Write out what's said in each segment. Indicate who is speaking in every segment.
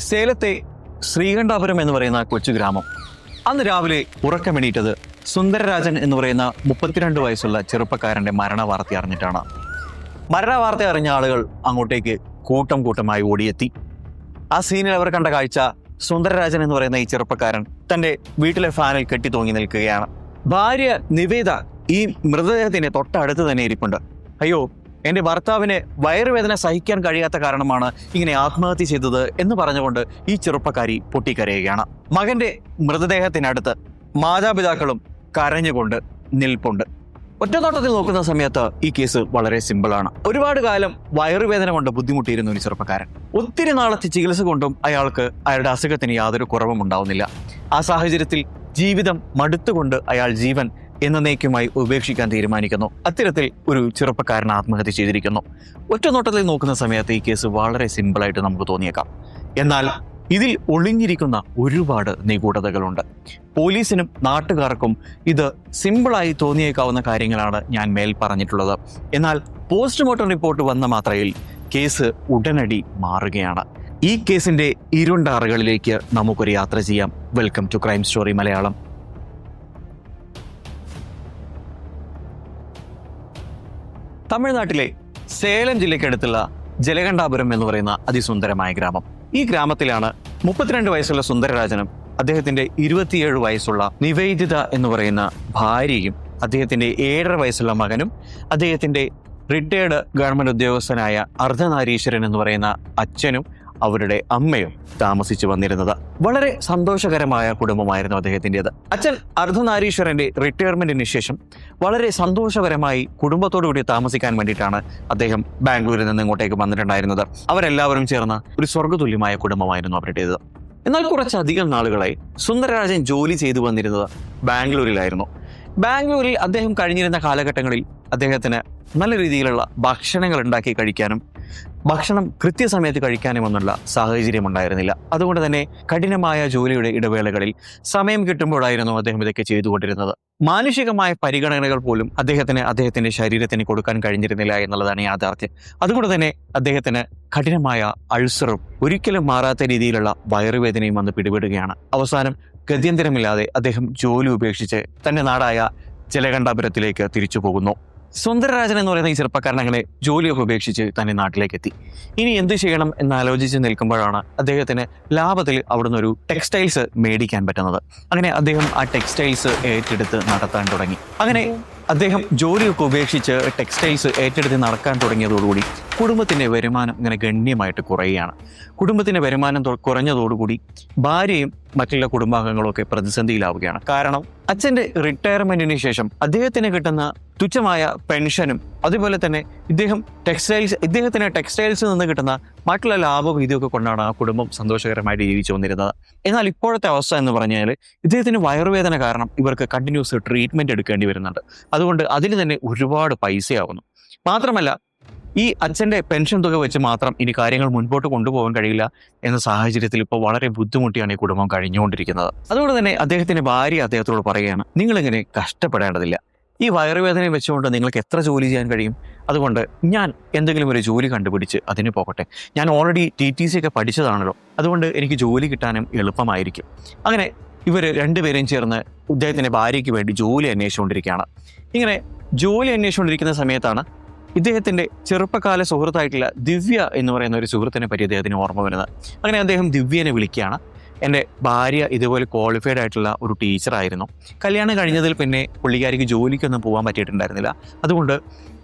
Speaker 1: സേലത്തെ ശ്രീകണ്ഠാപുരം എന്ന് പറയുന്ന കൊച്ചു ഗ്രാമം. അന്ന് രാവിലെ ഉറക്കമെണീറ്റത് സുന്ദരരാജൻ എന്ന് പറയുന്ന 32 വയസ്സുള്ള ചെറുപ്പക്കാരന്റെ മരണ വാർത്ത അറിഞ്ഞിട്ടാണ്. മരണ വാർത്ത അറിഞ്ഞ ആളുകൾ അങ്ങോട്ടേക്ക് കൂട്ടം കൂട്ടമായി ഓടിയെത്തി. ആ സീനിൽ അവർ കണ്ട കാഴ്ച, സുന്ദരരാജൻ എന്ന് പറയുന്ന ഈ ചെറുപ്പക്കാരൻ തന്റെ വീട്ടിലെ ഫാനിൽ കെട്ടി തൂങ്ങി നിൽക്കുകയാണ്. ഭാര്യ നിവേദ ഈ മൃതദേഹത്തിന് തൊട്ടടുത്ത് തന്നെ ഇരിപ്പുണ്ട്. അയ്യോ, എന്റെ ഭർത്താവിന് വയറുവേദന സഹിക്കാൻ കഴിയാത്ത കാരണമാണ് ഇങ്ങനെ ആത്മഹത്യ ചെയ്തത് എന്ന് പറഞ്ഞുകൊണ്ട് ഈ ചെറുപ്പക്കാരി പൊട്ടിക്കരയുകയാണ്. മകന്റെ മൃതദേഹത്തിനടുത്ത് മാതാപിതാക്കളും കരഞ്ഞുകൊണ്ട് നിൽപ്പുണ്ട്. ഒറ്റനോട്ടത്തിൽ നോക്കുന്ന സമയത്ത് ഈ കേസ് വളരെ സിമ്പിളാണ്. ഒരുപാട് കാലം വയറുവേദന കൊണ്ട് ബുദ്ധിമുട്ടിയിരുന്ന ഒരു ചെറുപ്പക്കാരൻ. ഒത്തിരി നാളത്തെ ചികിത്സ കൊണ്ടും അയാൾക്ക് അയാളുടെ അസുഖത്തിന് യാതൊരു കുറവും ഉണ്ടാവുന്നില്ല. ആ സാഹചര്യത്തിൽ ജീവിതം മടുത്തുകൊണ്ട് അയാൾ ജീവൻ എന്നേക്കുമായി ഉപേക്ഷിക്കാൻ തീരുമാനിക്കുന്നു. അത്തരത്തിൽ ഒരു ചെറുപ്പക്കാരൻ ആത്മഹത്യ ചെയ്തിരിക്കുന്നു. ഒറ്റനോട്ടത്തിൽ നോക്കുന്ന സമയത്ത് ഈ കേസ് വളരെ സിമ്പിളായിട്ട് നമുക്ക് തോന്നിയേക്കാം. എന്നാൽ ഇതിൽ ഒളിഞ്ഞിരിക്കുന്ന ഒരുപാട് നിഗൂഢതകളുണ്ട്. പോലീസിനും നാട്ടുകാർക്കും ഇത് സിമ്പിളായി തോന്നിയേക്കാവുന്ന കാര്യങ്ങളാണ് ഞാൻ മേൽ പറഞ്ഞിട്ടുള്ളത്. എന്നാൽ പോസ്റ്റ്മോർട്ടം റിപ്പോർട്ട് വന്ന മാത്രയിൽ കേസ് ഉടനടി മാറുകയാണ്. ഈ കേസിന്റെ ഇരുണ്ട അറകളിലേക്ക് നമുക്കൊരു യാത്ര ചെയ്യാം. Welcome to crime story Malayalam. തമിഴ്നാട്ടിലെ സേലം ജില്ലയ്ക്കടുത്തുള്ള ജലകണ്ഠാപുരം എന്ന് പറയുന്ന അതിസുന്ദരമായ ഗ്രാമം. ഈ ഗ്രാമത്തിലാണ് 32 വയസ്സുള്ള സുന്ദരരാജനും അദ്ദേഹത്തിന്റെ 27 വയസ്സുള്ള നിവേദിത എന്ന് പറയുന്ന ഭാര്യയും അദ്ദേഹത്തിന്റെ 7.5 വയസ്സുള്ള മകനും അദ്ദേഹത്തിന്റെ റിട്ടയർഡ് ഗവൺമെന്റ് ഉദ്യോഗസ്ഥനായ അർദ്ധനാരീശ്വരൻ എന്ന് പറയുന്ന അച്ഛനും അവരുടെ അമ്മയും താമസിച്ചു വന്നിരുന്നത്. വളരെ സന്തോഷകരമായ കുടുംബമായിരുന്നു അദ്ദേഹത്തിൻ്റെത്. അച്ഛൻ അർദ്ധനാരീശ്വരന്റെ റിട്ടയർമെന്റിന് ശേഷം വളരെ സന്തോഷകരമായി കുടുംബത്തോടുകൂടി താമസിക്കാൻ വേണ്ടിയിട്ടാണ് അദ്ദേഹം ബാംഗ്ലൂരിൽ നിന്ന് ഇങ്ങോട്ടേക്ക് വന്നിട്ടുണ്ടായിരുന്നത്. അവരെല്ലാവരും ചേർന്ന് ഒരു സ്വർഗ്ഗതുല്യമായ കുടുംബമായിരുന്നു അവരുടേത്. എന്നാൽ കുറച്ചധികം നാളുകളായി സുന്ദരരാജൻ ജോലി ചെയ്തു വന്നിരുന്നത് ബാംഗ്ലൂരിലായിരുന്നു. ബാംഗ്ലൂരിൽ അദ്ദേഹം കഴിഞ്ഞിരുന്ന കാലഘട്ടങ്ങളിൽ അദ്ദേഹത്തിന് നല്ല രീതിയിലുള്ള ഭക്ഷണങ്ങൾ ഉണ്ടാക്കി കഴിക്കാനും ഭക്ഷണം കൃത്യസമയത്ത് കഴിക്കാനുമൊന്നുള്ള സാഹചര്യം ഉണ്ടായിരുന്നില്ല. അതുകൊണ്ട് തന്നെ കഠിനമായ ജോലിയുടെ ഇടവേളകളിൽ സമയം കിട്ടുമ്പോഴായിരുന്നു അദ്ദേഹം ഇതൊക്കെ ചെയ്തുകൊണ്ടിരുന്നത്. മാനുഷികമായ പരിഗണനകൾ പോലും അദ്ദേഹത്തിന്റെ ശരീരത്തിന് കൊടുക്കാൻ കഴിഞ്ഞിരുന്നില്ല എന്നുള്ളതാണ് യാഥാർത്ഥ്യം. അതുകൊണ്ട് തന്നെ അദ്ദേഹത്തിന് കഠിനമായ അൾസറും ഒരിക്കലും മാറാത്ത രീതിയിലുള്ള വയറുവേദനയും വന്ന് പിടിപെടുകയാണ്. അവസാനം ഗത്യന്തരമില്ലാതെ അദ്ദേഹം ജോലി ഉപേക്ഷിച്ച് തന്റെ നാടായ ജലകണ്ഠാപുരത്തിലേക്ക് തിരിച്ചു പോകുന്നു. സുന്ദരരാജൻ എന്ന് പറയുന്ന ഈ ചെറുപ്പക്കാരൻ അങ്ങനെ ജോലിയൊക്കെ ഉപേക്ഷിച്ച് തന്നെ നാട്ടിലേക്ക് എത്തി. ഇനി എന്ത് ചെയ്യണം എന്നാലോചിച്ച് നിൽക്കുമ്പോഴാണ് അദ്ദേഹത്തിന് ലാഭത്തിൽ അവിടുന്ന് ഒരു ടെക്സ്റ്റൈൽസ് മേടിക്കാൻ പറ്റുന്നത്. അങ്ങനെ അദ്ദേഹം ആ ടെക്സ്റ്റൈൽസ് ഏറ്റെടുത്ത് നടത്താൻ തുടങ്ങി. അങ്ങനെ അദ്ദേഹം ജോലിയൊക്കെ ഉപേക്ഷിച്ച് ടെക്സ്റ്റൈൽസ് ഏറ്റെടുത്ത് നടക്കാൻ തുടങ്ങിയതോടുകൂടി കുടുംബത്തിന്റെ വരുമാനം ഇങ്ങനെ ഗണ്യമായിട്ട് കുറയുകയാണ്. കുടുംബത്തിന്റെ വരുമാനം കുറഞ്ഞതോടുകൂടി ഭാര്യയും മറ്റുള്ള കുടുംബാംഗങ്ങളൊക്കെ പ്രതിസന്ധിയിലാവുകയാണ്. കാരണം അച്ഛന്റെ റിട്ടയർമെന്റിന് ശേഷം അദ്ദേഹത്തിന് കിട്ടുന്ന തുച്ഛമായ പെൻഷനും അതുപോലെ തന്നെ ഇദ്ദേഹത്തിന് ടെക്സ്റ്റൈൽസിൽ നിന്ന് കിട്ടുന്ന മറ്റുള്ള ലാഭവും ഇതൊക്കെ കൊണ്ടാണ് ആ കുടുംബം സന്തോഷകരമായിട്ട് ജീവിച്ചു വന്നിരുന്നത്. എന്നാൽ ഇപ്പോഴത്തെ അവസ്ഥ എന്ന് പറഞ്ഞാൽ ഇദ്ദേഹത്തിന് വയറുവേദന കാരണം ഇവർക്ക് കണ്ടിന്യൂസ് ട്രീറ്റ്മെന്റ് എടുക്കേണ്ടി വരുന്നുണ്ട്. അതുകൊണ്ട് അതിന് തന്നെ ഒരുപാട് പൈസയാവുന്നു. മാത്രമല്ല ഈ അച്ഛന്റെ പെൻഷൻ തുക വെച്ച് മാത്രം ഇനി കാര്യങ്ങൾ മുൻപോട്ട് കൊണ്ടുപോകാൻ കഴിയില്ല എന്ന സാഹചര്യത്തിൽ ഇപ്പോൾ വളരെ ബുദ്ധിമുട്ടിയാണ് ഈ കുടുംബം കഴിഞ്ഞുകൊണ്ടിരിക്കുന്നത്. അതുകൊണ്ട് തന്നെ അദ്ദേഹത്തിന്റെ ഭാര്യ അദ്ദേഹത്തോട് പറയുകയാണ്, നിങ്ങളിങ്ങനെ കഷ്ടപ്പെടേണ്ടതില്ല. ഈ വയറുവേദനയെ വെച്ചുകൊണ്ട് നിങ്ങൾക്ക് എത്ര ജോലി ചെയ്യാൻ കഴിയും? അതുകൊണ്ട് ഞാൻ എന്തെങ്കിലും ഒരു ജോലി കണ്ടുപിടിച്ച് അതിന് പോകട്ടെ. ഞാൻ ഓൾറെഡി TTC ഒക്കെ പഠിച്ചതാണല്ലോ, അതുകൊണ്ട് എനിക്ക് ജോലി കിട്ടാനും എളുപ്പമായിരിക്കും. അങ്ങനെ ഇവർ രണ്ടുപേരും ചേർന്ന് ഇദ്ദേഹത്തിന്റെ ഭാര്യയ്ക്ക് വേണ്ടി ജോലി അന്വേഷിച്ചുകൊണ്ടിരിക്കുകയാണ്. ഇങ്ങനെ ജോലി അന്വേഷിച്ചുകൊണ്ടിരിക്കുന്ന സമയത്താണ് ഇദ്ദേഹത്തിന്റെ ചെറുപ്പകാല സുഹൃത്തായിട്ടുള്ള ദിവ്യ എന്ന് പറയുന്ന ഒരു സുഹൃത്തിനെ പറ്റി അദ്ദേഹത്തിന് ഓർമ്മ വരുന്നത്. അങ്ങനെ അദ്ദേഹം ദിവ്യനെ വിളിക്കുകയാണ്. എൻ്റെ ഭാര്യ ഇതുപോലെ ക്വാളിഫൈഡ് ആയിട്ടുള്ള ഒരു ടീച്ചറായിരുന്നു. കല്യാണം കഴിഞ്ഞതിൽ പിന്നെ പുള്ളിക്കാരിക്ക് ജോലിക്കൊന്നും പോകാൻ പറ്റിയിട്ടുണ്ടായിരുന്നില്ല. അതുകൊണ്ട്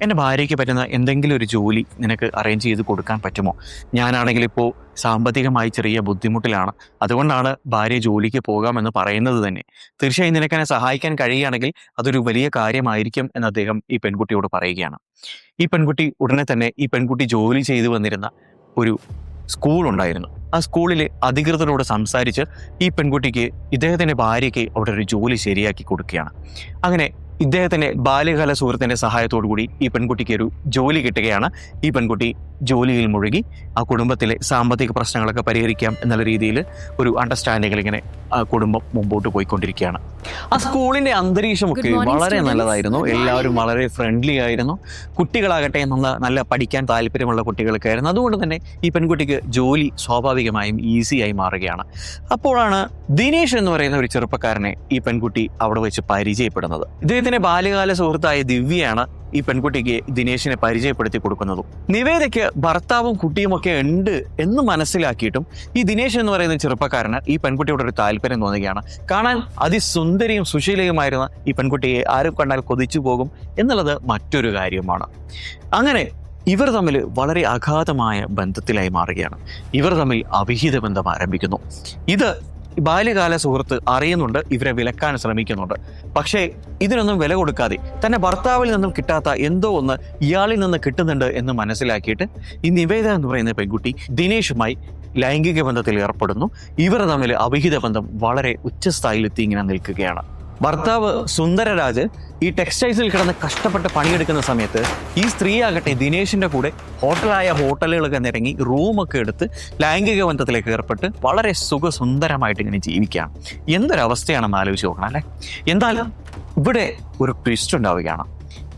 Speaker 1: എൻ്റെ ഭാര്യയ്ക്ക് പറ്റുന്ന എന്തെങ്കിലും ഒരു ജോലി നിനക്ക് അറേഞ്ച് ചെയ്ത് കൊടുക്കാൻ പറ്റുമോ? ഞാനാണെങ്കിൽ ഇപ്പോൾ സാമ്പത്തികമായി ചെറിയ ബുദ്ധിമുട്ടിലാണ്, അതുകൊണ്ടാണ് ഭാര്യ ജോലിക്ക് പോകാമെന്ന് പറയുന്നത് തന്നെ. തീർച്ചയായും നിനക്കെന്നെ സഹായിക്കാൻ കഴിയുകയാണെങ്കിൽ അതൊരു വലിയ കാര്യമായിരിക്കും എന്ന് അദ്ദേഹം ഈ പെൺകുട്ടിയോട് പറയുകയാണ്. ഈ പെൺകുട്ടി ഉടനെ തന്നെ ഈ പെൺകുട്ടി ജോലി ചെയ്തു വന്നിരുന്ന ഒരു സ്കൂൾ ഉണ്ടായിരുന്നു. ആ സ്കൂളിലെ അധികൃതരോട് സംസാരിച്ച് ഈ പെൺകുട്ടിക്ക് ഇദ്ദേഹത്തിന്റെ ഭാര്യയ്ക്ക് അവിടെ ഒരു ജോലി ശരിയാക്കി കൊടുക്കുകയാണ്. അങ്ങനെ ഇദ്ദേഹത്തിന്റെ ബാല്യകാല സുഹൃത്തിന്റെ സഹായത്തോടു കൂടി ഈ പെൺകുട്ടിക്ക് ഒരു ജോലി കിട്ടുകയാണ്. ഈ പെൺകുട്ടി ജോലിയിൽ മുഴുകി ആ കുടുംബത്തിലെ സാമ്പത്തിക പ്രശ്നങ്ങളൊക്കെ പരിഹരിക്കാം എന്നുള്ള രീതിയിൽ ഒരു അണ്ടർസ്റ്റാൻഡിങ്ങിൽ ഇങ്ങനെ ആ കുടുംബം മുമ്പോട്ട് പോയിക്കൊണ്ടിരിക്കുകയാണ്. ആ സ്കൂളിന്റെ അന്തരീക്ഷമൊക്കെ വളരെ നല്ലതായിരുന്നു. എല്ലാവരും വളരെ ഫ്രണ്ട്ലി ആയിരുന്നു. കുട്ടികളാകട്ടെ നല്ല പഠിക്കാൻ താല്പര്യമുള്ള കുട്ടികളൊക്കെ ആയിരുന്നു. അതുകൊണ്ട് തന്നെ ഈ പെൺകുട്ടിക്ക് ജോലി സ്വാഭാവികമായും ഈസിയായി മാറുകയാണ്. അപ്പോഴാണ് ദിനേശ് എന്ന് പറയുന്ന ഒരു ചെറുപ്പക്കാരനെ ഈ പെൺകുട്ടി അവിടെ വെച്ച് പരിചയപ്പെടുന്നത്. ഇദ്ദേഹത്തിന്റെ ബാല്യകാല സുഹൃത്തായ ദിവ്യയാണ് ഈ പെൺകുട്ടിക്ക് ദിനേശിനെ പരിചയപ്പെടുത്തി കൊടുക്കുന്നതും. നിവേദയ്ക്ക് ഭർത്താവും കുട്ടിയുമൊക്കെ ഉണ്ട് എന്ന് മനസ്സിലാക്കിയിട്ടും ഈ ദിനേശ് എന്ന് പറയുന്ന ചെറുപ്പക്കാരന് ഈ പെൺകുട്ടിയോട് ഒരു താല്പര്യം തോന്നുകയാണ്. കാണാൻ അതിസുന്ദരിയും സുശീലയുമായിരുന്ന ഈ പെൺകുട്ടിയെ ആരും കണ്ടാൽ കൊതിച്ചു പോകും എന്നുള്ളത് മറ്റൊരു കാര്യമാണ്. അങ്ങനെ ഇവർ തമ്മിൽ വളരെ അഗാധമായ ബന്ധത്തിലായി മാറുകയാണ്. ഇവർ തമ്മിൽ അവിഹിത ബന്ധം ആരംഭിക്കുന്നു. ഇത് ബാല്യകാല സുഹൃത്ത് അറിയുന്നുണ്ട്, ഇവരെ വിലക്കാൻ ശ്രമിക്കുന്നുണ്ട്. പക്ഷേ ഇതിനൊന്നും വില കൊടുക്കാതെ തന്നെ ഭർത്താവിൽ നിന്നും കിട്ടാത്ത എന്തോ ഒന്ന് ഇയാളിൽ നിന്ന് കിട്ടുന്നുണ്ട് എന്ന് മനസ്സിലാക്കിയിട്ട് ഈ നിവേദ എന്ന് പറയുന്ന പെൺകുട്ടി ദിനേശുമായി ലൈംഗിക ബന്ധത്തിൽ ഏർപ്പെടുന്നു. ഇവർ തമ്മിൽ അവിഹിത ബന്ധം വളരെ ഉച്ചസ്ഥായിലെത്തി ഇങ്ങനെ നിൽക്കുകയാണ്. ഭർത്താവ് സുന്ദരരാജ് ഈ ടെക്സ്റ്റൈൽസിൽ കിടന്ന് കഷ്ടപ്പെട്ട് പണിയെടുക്കുന്ന സമയത്ത് ഈ സ്ത്രീ ആകട്ടെ ദിനേശിന്റെ കൂടെ ഹോട്ടലുകളൊക്കെ നിരങ്ങി റൂമൊക്കെ എടുത്ത് ലൈംഗിക ബന്ധത്തിലേക്ക് ഏർപ്പെട്ട് വളരെ സുഖസുന്ദരമായിട്ട് ഇങ്ങനെ ജീവിക്കുകയാണ്. എന്തൊരവസ്ഥയാണെന്ന് ആലോചിച്ച് നോക്കണം അല്ലേ. എന്തായാലും ഇവിടെ ഒരു ട്വിസ്റ്റ് ഉണ്ടാവുകയാണ്.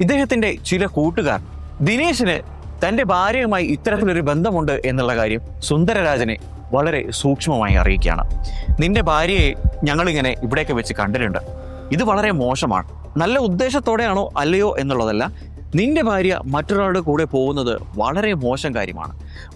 Speaker 1: ഇദ്ദേഹത്തിന്റെ ചില കൂട്ടുകാർ ദിനേശിന് തന്റെ ഭാര്യയുമായി ഇത്തരത്തിലൊരു ബന്ധമുണ്ട് എന്നുള്ള കാര്യം സുന്ദരരാജനെ വളരെ സൂക്ഷ്മമായി അറിയിക്കുകയാണ്. നിന്റെ ഭാര്യയെ ഞങ്ങളിങ്ങനെ ഇവിടെയൊക്കെ വെച്ച് കണ്ടിട്ടുണ്ട്, ഇത് വളരെ മോശമാണ്. നല്ല ഉദ്ദേശത്തോടെയാണോ അല്ലയോ എന്നുള്ളതല്ല, നിന്റെ ഭാര്യ മറ്റൊരാളുടെ കൂടെ പോകുന്നത് വളരെ മോശം കാര്യമാണ്.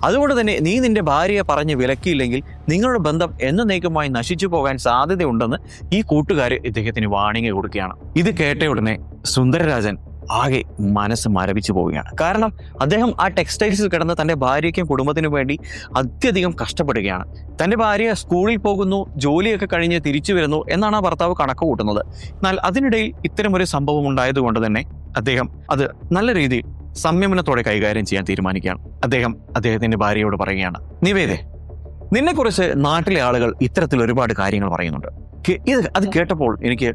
Speaker 1: അതുകൊണ്ട് തന്നെ നീ നിന്റെ ഭാര്യയെ പറഞ്ഞ് വിലക്കിയില്ലെങ്കിൽ നിങ്ങളുടെ ബന്ധം എന്നേക്കുമായി നശിച്ചു പോകാൻ സാധ്യതയുണ്ടെന്ന് ഈ കൂട്ടുകാർ ഇദ്ദേഹത്തിന് വാണിംഗ് കൊടുക്കുകയാണ്. ഇത് കേട്ട ഉടനെ സുന്ദരരാജൻ ആകെ മനസ്സ് മരവിച്ചു പോവുകയാണ്. കാരണം അദ്ദേഹം ആ ടെക്സ്റ്റൈൽസിൽ കിടന്ന് തൻ്റെ ഭാര്യയ്ക്കും കുടുംബത്തിനും വേണ്ടി അത്യധികം കഷ്ടപ്പെടുകയാണ്. തൻ്റെ ഭാര്യ സ്കൂളിൽ പോകുന്നു, ജോലിയൊക്കെ കഴിഞ്ഞ് തിരിച്ചു വരുന്നു എന്നാണ് ആ ഭർത്താവ് കണക്ക് കൂട്ടുന്നത്. എന്നാൽ അതിനിടയിൽ ഇത്തരമൊരു സംഭവം ഉണ്ടായതുകൊണ്ട് തന്നെ അദ്ദേഹം അത് നല്ല രീതിയിൽ സംയമനത്തോടെ കൈകാര്യം ചെയ്യാൻ തീരുമാനിക്കുകയാണ്. അദ്ദേഹത്തിന്റെ ഭാര്യയോട് പറയുകയാണ്, നിവേദേ, നിന്നെക്കുറിച്ച് നാട്ടിലെ ആളുകൾ ഇത്തരത്തിൽ ഒരുപാട് കാര്യങ്ങൾ പറയുന്നുണ്ട്. അത് കേട്ടപ്പോൾ എനിക്ക്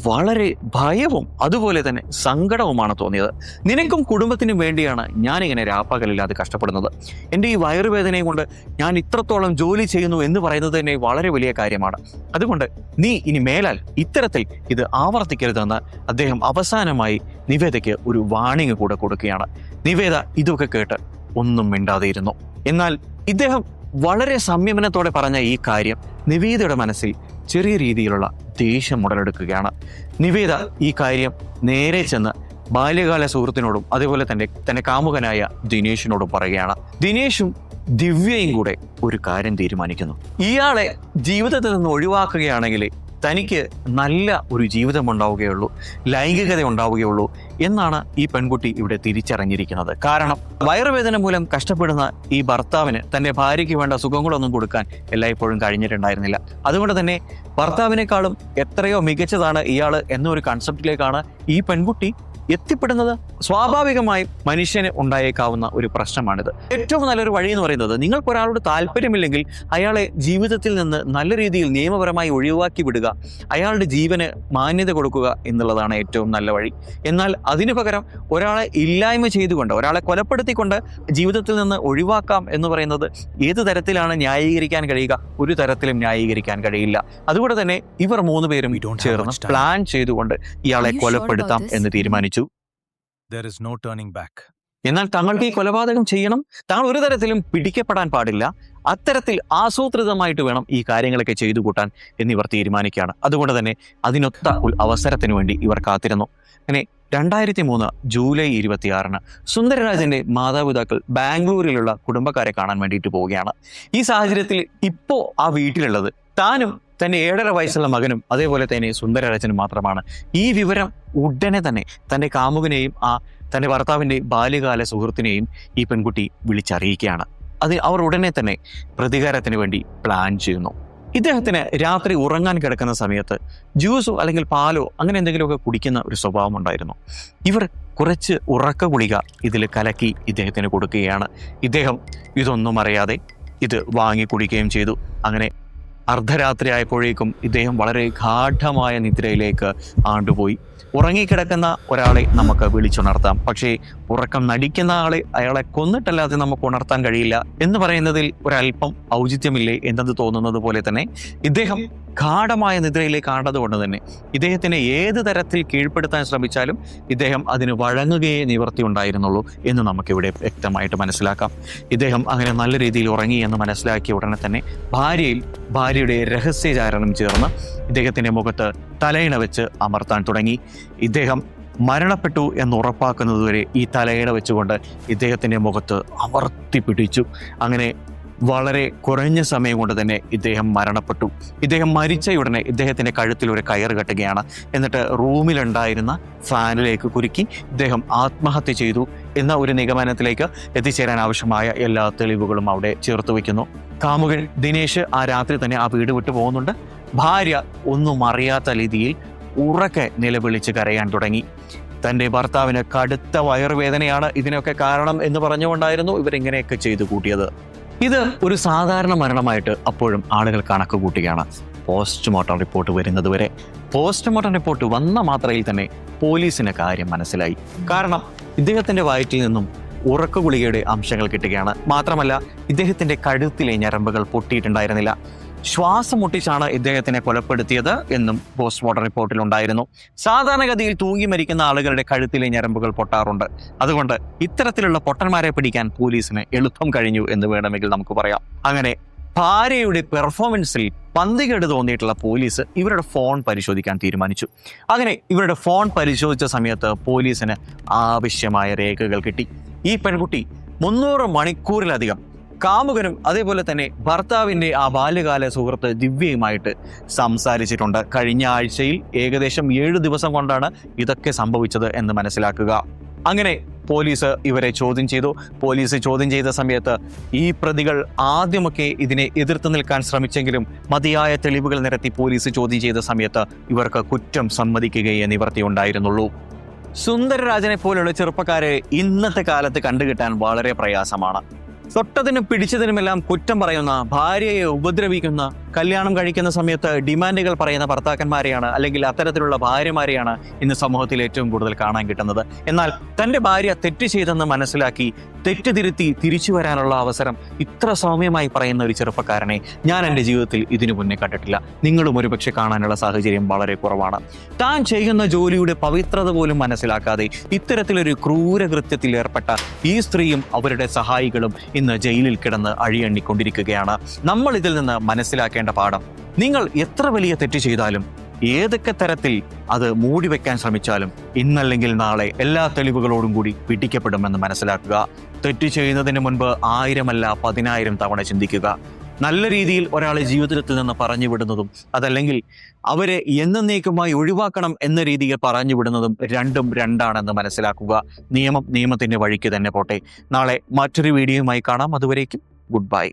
Speaker 1: വളരെ ഭയവും അതുപോലെ തന്നെ സങ്കടവുമാണ് തോന്നിയത്. നിനക്കും കുടുംബത്തിനും വേണ്ടിയാണ് ഞാനിങ്ങനെ രാപ്പകലില്ലാതെ കഷ്ടപ്പെടുന്നത്. എൻ്റെ ഈ വയറുവേദനയും കൊണ്ട് ഞാൻ ഇത്രത്തോളം ജോലി ചെയ്യുന്നു എന്ന് പറയുന്നത് തന്നെ വളരെ വലിയ കാര്യമാണ്. അതുകൊണ്ട് നീ ഇനി മേലാൽ ഇത്തരത്തിൽ ഇത് ആവർത്തിക്കരുതെന്ന് അദ്ദേഹം അവസാനമായി നിവേദയ്ക്ക് ഒരു വാണിംഗ് കൂടെ കൊടുക്കുകയാണ്. നിവേദ ഇതൊക്കെ കേട്ട് ഒന്നും മിണ്ടാതെയിരുന്നു. എന്നാൽ ഇദ്ദേഹം വളരെ സംയമനത്തോടെ പറഞ്ഞ ഈ കാര്യം നിവേദയുടെ മനസ്സിൽ ചെറിയ രീതിയിലുള്ള ദേഷ്യം ഉടലെടുക്കുകയാണ്. നിവേദ ഈ കാര്യം നേരെ ചെന്ന് ബാല്യകാല സുഹൃത്തിനോടും അതുപോലെ തന്റെ കാമുകനായ ദിനേശിനോടും പറയുകയാണ്. ദിനേശും ദിവ്യയും കൂടെ ഒരു കാര്യം തീരുമാനിക്കുന്നു. ഇയാളെ ജീവിതത്തിൽ നിന്ന് ഒഴിവാക്കുകയാണെങ്കിൽ തനിക്ക് നല്ല ഒരു ജീവിതം ഉണ്ടാവുകയുള്ളൂ, ലൈംഗികത ഉണ്ടാവുകയുള്ളൂ എന്നാണ് ഈ പെൺകുട്ടി ഇവിടെ തിരിച്ചറിഞ്ഞിരിക്കുന്നത്. കാരണം വയറുവേദന മൂലം കഷ്ടപ്പെടുന്ന ഈ ഭർത്താവിന് തൻ്റെ ഭാര്യയ്ക്ക് വേണ്ട സുഖങ്ങളൊന്നും കൊടുക്കാൻ എല്ലായ്പ്പോഴും കഴിഞ്ഞിട്ടുണ്ടായിരുന്നില്ല. അതുകൊണ്ട് തന്നെ ഭർത്താവിനേക്കാളും എത്രയോ മികച്ചതാണ് ഇയാൾ എന്നൊരു കൺസെപ്റ്റിലേക്കാണ് ഈ പെൺകുട്ടി എത്തിപ്പെടുന്നത്. സ്വാഭാവികമായും മനുഷ്യന് ഉണ്ടായേക്കാവുന്ന ഒരു പ്രശ്നമാണിത്. ഏറ്റവും നല്ലൊരു വഴി എന്ന് പറയുന്നത് നിങ്ങൾക്കൊരാളോട് താല്പര്യമില്ലെങ്കിൽ അയാളെ ജീവിതത്തിൽ നിന്ന് നല്ല രീതിയിൽ നിയമപരമായി ഒഴിവാക്കി വിടുക, അയാളുടെ ജീവന് മാന്യത കൊടുക്കുക എന്നുള്ളതാണ് ഏറ്റവും നല്ല വഴി. എന്നാൽ അതിനു പകരം ഒരാളെ ഇല്ലായ്മ ചെയ്തുകൊണ്ട്, ഒരാളെ കൊലപ്പെടുത്തിക്കൊണ്ട് ജീവിതത്തിൽ നിന്ന് ഒഴിവാക്കാം എന്ന് പറയുന്നത് ഏത് തരത്തിലാണ് ന്യായീകരിക്കാൻ കഴിയുക? ഒരു തരത്തിലും ന്യായീകരിക്കാൻ കഴിയില്ല. അതുകൊണ്ട് തന്നെ ഇവർ മൂന്നുപേരും ചേർന്ന് പ്ലാൻ ചെയ്തുകൊണ്ട് ഇയാളെ കൊലപ്പെടുത്താം എന്ന് തീരുമാനിച്ചു.
Speaker 2: There is no turning back.
Speaker 1: എന്നാൽ തങ്ങൾക്ക് ഈ കൊലപാതകം ചെയ്യണം, താങ്കൾ ഒരു തരത്തിലും പിടിക്കപ്പെടാൻ പാടില്ല, അത്തരത്തിൽ ആസൂത്രിതമായിട്ട് വേണം ഈ കാര്യങ്ങളൊക്കെ ചെയ്തു കൂട്ടാൻ എന്നിവർ തീരുമാനിക്കുകയാണ്. അതുകൊണ്ട് തന്നെ അതിനൊത്ത അവസരത്തിന് വേണ്ടി ഇവർ കാത്തിരുന്നു. അങ്ങനെ 2003 ജൂലൈ 26 സുന്ദരരാജന്റെ മാതാപിതാക്കൾ ബാംഗ്ലൂരിലുള്ള കുടുംബക്കാരെ കാണാൻ വേണ്ടിയിട്ട് പോവുകയാണ്. ഈ സാഹചര്യത്തിൽ ഇപ്പോൾ ആ വീട്ടിലുള്ളത് താനും തൻ്റെ 7.5 വയസ്സുള്ള മകനും അതേപോലെ തന്നെ സുന്ദരരാജനും മാത്രമാണ്. ഈ വിവരം ഉടനെ തന്നെ തൻ്റെ കാമുകനെയും തൻ്റെ ഭർത്താവിൻ്റെ ബാല്യകാല സുഹൃത്തിനെയും ഈ പെൺകുട്ടി വിളിച്ചറിയിക്കുകയാണ്. അവർ ഉടനെ തന്നെ പ്രതികാരത്തിന് വേണ്ടി പ്ലാൻ ചെയ്യുന്നു. ഇദ്ദേഹത്തിന് രാത്രി ഉറങ്ങാൻ കിടക്കുന്ന സമയത്ത് ജ്യൂസോ അല്ലെങ്കിൽ പാലോ അങ്ങനെ എന്തെങ്കിലുമൊക്കെ കുടിക്കുന്ന ഒരു സ്വഭാവം ഉണ്ടായിരുന്നു. ഇവർ കുറച്ച് ഉറക്ക ഗുളിക ഇതിൽ കലക്കി ഇദ്ദേഹത്തിന് കൊടുക്കുകയാണ്. ഇദ്ദേഹം ഇതൊന്നും അറിയാതെ ഇത് വാങ്ങി കുടിക്കുകയും ചെയ്തു. അങ്ങനെ അർദ്ധരാത്രി ആയപ്പോഴേക്കും ഇദ്ദേഹം വളരെ ഗാഠമായ നിദ്രയിലേക്ക് ആണ്ടുപോയി. ഉറങ്ങിക്കിടക്കുന്ന ഒരാളെ നമുക്ക് വിളിച്ചുണർത്താം, പക്ഷേ ഉറക്കം നടിക്കുന്ന ആളെ അയാളെ കൊന്നിട്ടല്ലാതെ നമുക്ക് ഉണർത്താൻ കഴിയില്ല എന്ന് പറയുന്നതിൽ ഒരല്പം ഔചിത്യമില്ലേ എന്നത് തോന്നുന്നത് പോലെ തന്നെ ഇദ്ദേഹം ഗാഠമായ നിദ്രയിലേക്ക് ആണ്ടതുകൊണ്ട് തന്നെ ഇദ്ദേഹത്തിനെ ഏത് തരത്തിൽ കീഴ്പ്പെടുത്താൻ ശ്രമിച്ചാലും ഇദ്ദേഹം അതിന് വഴങ്ങുകയേ നിവർത്തി ഉണ്ടായിരുന്നുള്ളൂ എന്ന് നമുക്കിവിടെ വ്യക്തമായിട്ട് മനസ്സിലാക്കാം. ഇദ്ദേഹം അങ്ങനെ നല്ല രീതിയിൽ ഉറങ്ങി എന്ന് മനസ്സിലാക്കിയ ഉടനെ തന്നെ ഭാര്യയുടെ രഹസ്യചാരണം ചേർന്ന് ഇദ്ദേഹത്തിൻ്റെ മുഖത്ത് തലയിണ വെച്ച് അമർത്താൻ തുടങ്ങി. ഇദ്ദേഹം മരണപ്പെട്ടു എന്ന് ഉറപ്പാക്കുന്നതുവരെ ഈ തലയിണ വെച്ചുകൊണ്ട് ഇദ്ദേഹത്തിൻ്റെ മുഖത്ത് അമർത്തി പിടിച്ചു. അങ്ങനെ വളരെ കുറഞ്ഞ സമയം കൊണ്ട് തന്നെ ഇദ്ദേഹം മരണപ്പെട്ടു. ഇദ്ദേഹം മരിച്ചയുടനെ ഇദ്ദേഹത്തിൻ്റെ കഴുത്തിൽ ഒരു കയറ് കെട്ടുകയാണ്. എന്നിട്ട് റൂമിലുണ്ടായിരുന്ന ഫാനിലേക്ക് കുരുക്കി ഇദ്ദേഹം ആത്മഹത്യ ചെയ്തു എന്ന ഒരു നിഗമനത്തിലേക്ക് എത്തിച്ചേരാൻ ആവശ്യമായ എല്ലാ തെളിവുകളും അവിടെ ചേർത്ത് വയ്ക്കുന്നു. കാമുകൻ ദിനേശ് ആ രാത്രി തന്നെ ആ വീട് വിട്ടു പോകുന്നുണ്ട്. ഭാര്യ ഒന്നും അറിയാത്ത രീതിയിൽ ഉറക്കെ നിലവിളിച്ച് കരയാൻ തുടങ്ങി. തൻ്റെ ഭർത്താവിന് കടുത്ത വയറുവേദനയാണ് ഇതിനൊക്കെ കാരണം എന്ന് പറഞ്ഞുകൊണ്ടായിരുന്നു ഇവരിങ്ങനെയൊക്കെ ചെയ്തു കൂട്ടിയത്. ഇത് ഒരു സാധാരണ മരണമായിട്ട് അപ്പോഴും ആളുകൾ കണക്ക് കൂട്ടുകയാണ്. പോസ്റ്റ്മോർട്ടം റിപ്പോർട്ട് വരുന്നത് വരെ. പോസ്റ്റ്മോർട്ടം റിപ്പോർട്ട് വന്ന മാത്രയിൽ തന്നെ പോലീസിന് കാര്യം മനസ്സിലായി. കാരണം ഇദ്ദേഹത്തിൻ്റെ വയറ്റിൽ നിന്നും ഉറക്ക ഗുളികയുടെ അംശങ്ങൾ കിട്ടുകയാണ്. മാത്രമല്ല ഇദ്ദേഹത്തിൻ്റെ കഴുത്തിലെ ഞരമ്പുകൾ പൊട്ടിയിട്ടുണ്ടായിരുന്നില്ല. ശ്വാസം മുട്ടിച്ചാണ് ഇദ്ദേഹത്തിനെ കൊലപ്പെടുത്തിയത് എന്നും പോസ്റ്റ്മോർട്ടം റിപ്പോർട്ടിൽ ഉണ്ടായിരുന്നു. സാധാരണഗതിയിൽ തൂങ്ങി മരിക്കുന്ന ആളുകളുടെ കഴുത്തിലെ ഞരമ്പുകൾ പൊട്ടാറുണ്ട്. അതുകൊണ്ട് ഇത്തരത്തിലുള്ള പൊട്ടന്മാരെ പിടിക്കാൻ പോലീസിന് എളുപ്പം കഴിഞ്ഞു എന്ന് വേണമെങ്കിൽ നമുക്ക് പറയാം. അങ്ങനെ ഭാര്യയുടെ പെർഫോമൻസിൽ പന്തികേട് തോന്നിയിട്ടുള്ള പോലീസ് ഇവരുടെ ഫോൺ പരിശോധിക്കാൻ തീരുമാനിച്ചു. അങ്ങനെ ഇവരുടെ ഫോൺ പരിശോധിച്ച സമയത്ത് പോലീസിന് ആവശ്യമായ രേഖകൾ കിട്ടി. ഈ പെൺകുട്ടി 300 മണിക്കൂറിലധികം കാമുകനും അതേപോലെ തന്നെ ഭർത്താവിൻ്റെ ആ ബാല്യകാല സുഹൃത്ത് ദിവ്യയുമായിട്ട് സംസാരിച്ചിട്ടുണ്ട്. കഴിഞ്ഞ ആഴ്ചയിൽ ഏകദേശം 7 ദിവസം കൊണ്ടാണ് ഇതൊക്കെ സംഭവിച്ചത് എന്ന് മനസ്സിലാക്കുക. അങ്ങനെ പോലീസ് ഇവരെ ചോദ്യം ചെയ്തു. പോലീസ് ചോദ്യം ചെയ്ത സമയത്ത് ഈ പ്രതികൾ ആദ്യമൊക്കെ ഇതിനെ എതിർത്ത് നിൽക്കാൻ ശ്രമിച്ചെങ്കിലും മതിയായ തെളിവുകൾ നിരത്തി പോലീസ് ചോദ്യം ചെയ്ത സമയത്ത് ഇവർക്ക് കുറ്റം സമ്മതിക്കുകയേ നിവർത്തിയുണ്ടായിരുന്നുള്ളൂ. സുന്ദരരാജനെ പോലുള്ള ചെറുപ്പക്കാരെ ഇന്നത്തെ കാലത്ത് കണ്ടുകിട്ടാൻ വളരെ പ്രയാസമാണ്. തൊട്ടതിനും പിടിച്ചതിനുമെല്ലാം കുറ്റം പറയുന്ന, ഭാര്യയെ ഉപദ്രവിക്കുന്ന, കല്യാണം കഴിക്കുന്ന സമയത്ത് ഡിമാൻഡുകൾ പറയുന്ന ഭർത്താക്കന്മാരെയാണ്, അല്ലെങ്കിൽ അത്തരത്തിലുള്ള ഭാര്യമാരെയാണ് ഇന്ന് സമൂഹത്തിൽ ഏറ്റവും കൂടുതൽ കാണാൻ കിട്ടുന്നത്. എന്നാൽ തൻ്റെ ഭാര്യ തെറ്റ് ചെയ്തെന്ന് മനസ്സിലാക്കി തെറ്റ് തിരുത്തി തിരിച്ചു വരാനുള്ള അവസരം ഇത്ര സൗമ്യമായി പറയുന്ന ഒരു ചെറുപ്പക്കാരനെ ഞാൻ എൻ്റെ ജീവിതത്തിൽ ഇതിനു മുന്നേ കണ്ടിട്ടില്ല. നിങ്ങളും ഒരുപക്ഷെ കാണാനുള്ള സാഹചര്യം വളരെ കുറവാണ്. താൻ ചെയ്യുന്ന ജോലിയുടെ പവിത്രത പോലും മനസ്സിലാക്കാതെ ഇത്തരത്തിലൊരു ക്രൂരകൃത്യത്തിൽ ഏർപ്പെട്ട ഈ സ്ത്രീയും അവരുടെ സഹായികളും ഇന്ന് ജയിലിൽ കിടന്ന് അഴിയണ്ണിക്കൊണ്ടിരിക്കുകയാണ്. നമ്മൾ ഇതിൽ നിന്ന് മനസ്സിലാക്കേണ്ട പാഠം, നിങ്ങൾ എത്ര വലിയ തെറ്റ് ചെയ്താലും ഏതൊക്കെ തരത്തിൽ അത് മൂടിവെക്കാൻ ശ്രമിച്ചാലും ഇന്നല്ലെങ്കിൽ നാളെ എല്ലാ തെളിവുകളോടും കൂടി പിടിക്കപ്പെടുമെന്ന് മനസ്സിലാക്കുക. തെറ്റ് ചെയ്യുന്നതിന് മുൻപ് 1000 അല്ല 10,000 തവണ ചിന്തിക്കുക. നല്ല രീതിയിൽ ഒരാളെ ജീവിതത്തിൽ നിന്ന് പറഞ്ഞു വിടുന്നതും അതല്ലെങ്കിൽ അവരെ എന്നേക്കുമായി ഒഴിവാക്കണം എന്ന രീതിയിൽ പറഞ്ഞു വിടുന്നതും രണ്ടും രണ്ടാണെന്ന് മനസ്സിലാക്കുക. നിയമം നിയമത്തിൻ്റെ വഴിക്ക് തന്നെ പോട്ടെ. നാളെ മറ്റൊരു വീഡിയോയുമായി കാണാം. അതുവരേക്കും ഗുഡ് ബൈ.